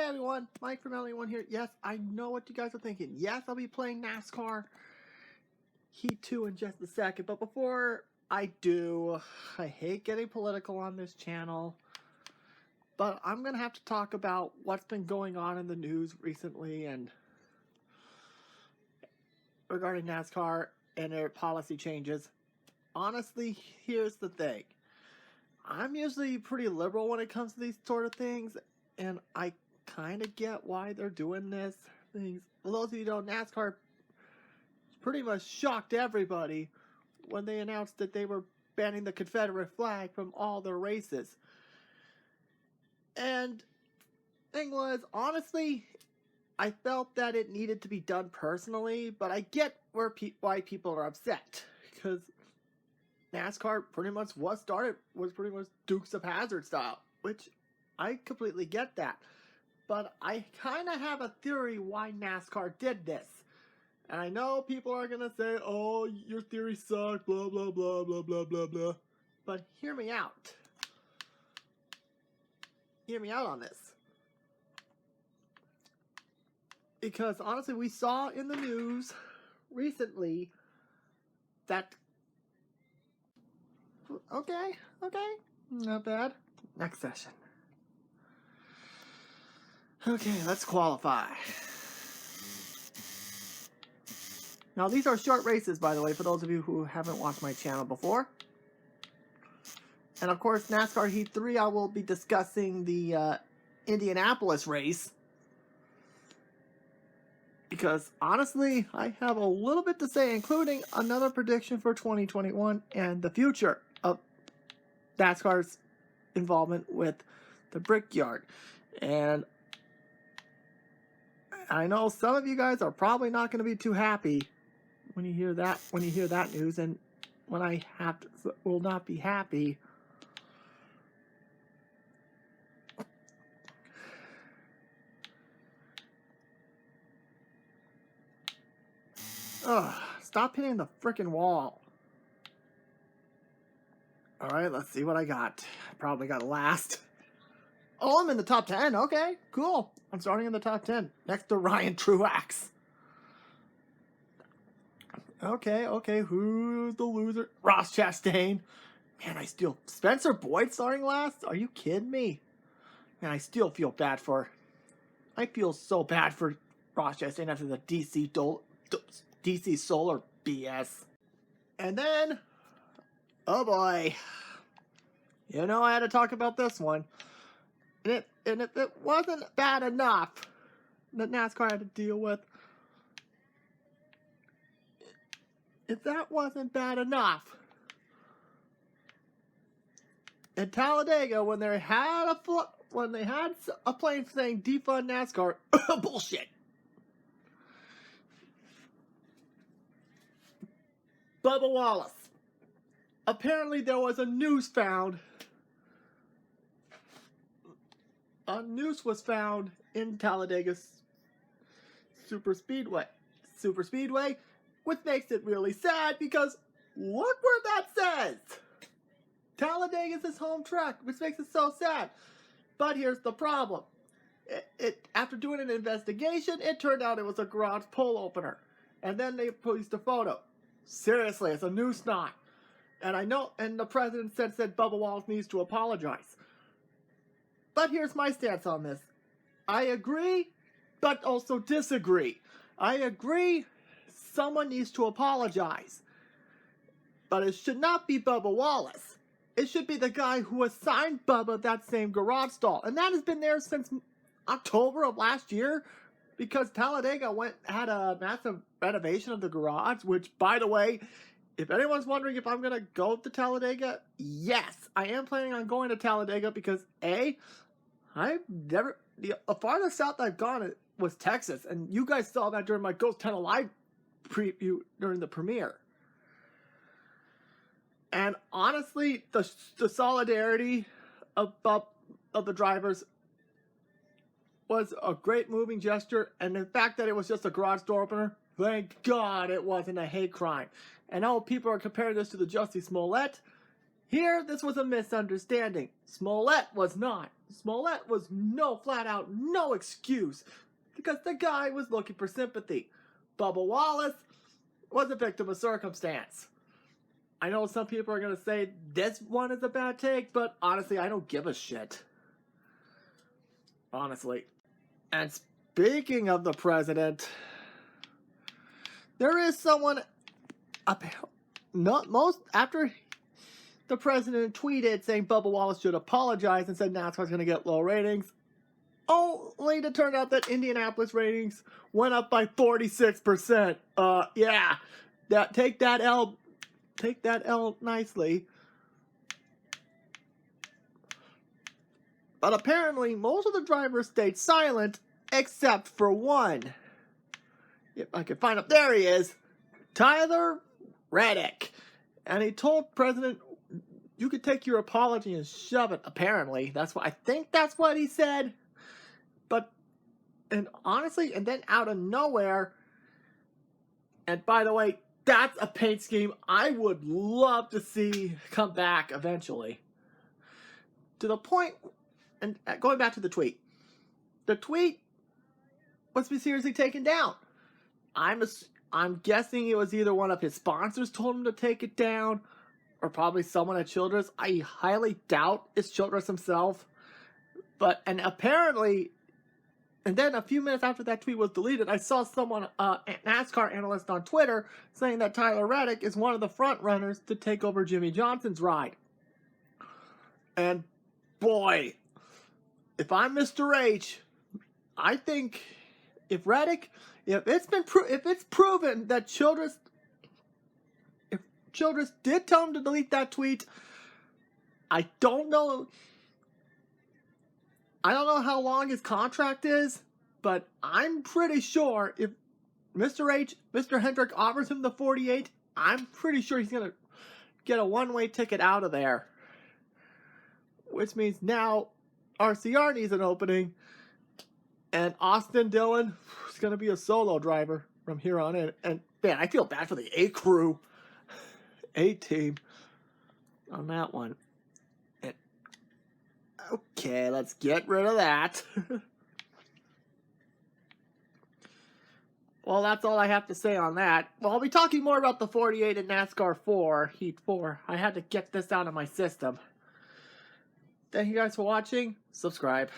everyone, Mike from LA1 here. Yes, I know what you guys are thinking. Yes, I'll be playing NASCAR Heat 2 in just a second. But before I do, I hate getting political on this channel. But I'm going to have to talk about what's been going on in the news recently and regarding NASCAR and their policy changes. Honestly, here's the thing. I'm usually pretty liberal when it comes to these sort of things, and I kind of get why they're doing this. For those of you who don't, NASCAR pretty much shocked everybody when they announced that they were banning the Confederate flag from all their races. And thing was, honestly, I felt that it needed to be done personally, but I get why people are upset, because NASCAR pretty much was pretty much Dukes of Hazzard style, which I completely get that. But I kind of have a theory why NASCAR did this. And I know people are going to say, oh, your theory sucks, blah, blah, blah, blah, blah, blah, blah. But hear me out. Hear me out on this. Because honestly, we saw in the news recently that... Okay, not bad. Next session. Okay, let's qualify. Now, these are short races, by the way, for those of you who haven't watched my channel before. And of course, NASCAR Heat 3, I will be discussing the Indianapolis race. Because, honestly, I have a little bit to say, including another prediction for 2021 and the future of NASCAR's involvement with the Brickyard. And I know some of you guys are probably not going to be too happy when you hear that news, and when I will not be happy. Ugh, stop hitting the frickin' wall. Alright, let's see what I got. Probably got last. Oh, I'm in the top 10. Okay, cool. I'm starting in the top 10. Next to Ryan Truax. Okay, who's the loser? Ross Chastain. Man, I still... Spencer Boyd starting last? Are you kidding me? Man, I still feel bad for... I feel so bad for Ross Chastain after the DC Solar BS. And then... Oh boy. You know I had to talk about this one. And if it wasn't bad enough that NASCAR had to deal with, if that wasn't bad enough, in Talladega, when they had a plane saying defund NASCAR, bullshit. Bubba Wallace. Apparently there was a noose found. A noose was found in Talladega's Super Speedway, which makes it really sad because look where that says. Talladega's his home track, which makes it so sad. But here's the problem. After doing an investigation, it turned out it was a garage pull opener. And then they posted a photo. Seriously, it's a noose knot. And I know, and the president said Bubba Wallace needs to apologize. But here's my stance on this. I agree, but also disagree. I agree someone needs to apologize. But it should not be Bubba Wallace. It should be the guy who assigned Bubba that same garage stall. And that has been there since October of last year. Because Talladega had a massive renovation of the garage. Which, by the way, if anyone's wondering if I'm going to go to Talladega, yes, I am planning on going to Talladega because, the farthest south I've gone was Texas, and you guys saw that during my Ghost Tunnel Live preview during the premiere. And honestly, the solidarity of the drivers was a great moving gesture, and the fact that it was just a garage door opener, thank God it wasn't a hate crime. And now people are comparing this to the Jussie Smollett. Here, this was a misunderstanding. Smollett was not. Smollett was flat out no excuse, because the guy was looking for sympathy. Bubba Wallace was a victim of circumstance. I know some people are going to say this one is a bad take, but honestly, I don't give a shit. Honestly. And speaking of the president, there is someone after the president tweeted saying Bubba Wallace should apologize and said NASCAR's going to get low ratings, only to turn out that Indianapolis ratings went up by 46%. Yeah, take that L nicely. But apparently, most of the drivers stayed silent, except for one. If I can find him, there he is, Tyler Reddick. And he told President, you could take your apology and shove it, apparently. I think that's what he said. And honestly, and then out of nowhere, and by the way, that's a paint scheme I would love to see come back eventually. To the point, and going back to the tweet. The tweet was seriously taken down. I'm guessing it was either one of his sponsors told him to take it down, or probably someone at Childress. I highly doubt it's Childress himself. And apparently, and then a few minutes after that tweet was deleted, I saw someone, a NASCAR analyst on Twitter, saying that Tyler Reddick is one of the front runners to take over Jimmy Johnson's ride. And boy, if I'm Mr. H, I think if it's proven that Childress did tell him to delete that tweet, I don't know how long his contract is, but I'm pretty sure if Mr. Hendrick offers him the 48, I'm pretty sure he's going to get a one-way ticket out of there. Which means now RCR needs an opening, and Austin Dillon is going to be a solo driver from here on in. And man, I feel bad for the A crew, A team on that one. Okay, let's get rid of that. Well, that's all I have to say on that. Well, I'll be talking more about the 48 in NASCAR 4, Heat 4. I had to get this out of my system. Thank you guys for watching. Subscribe.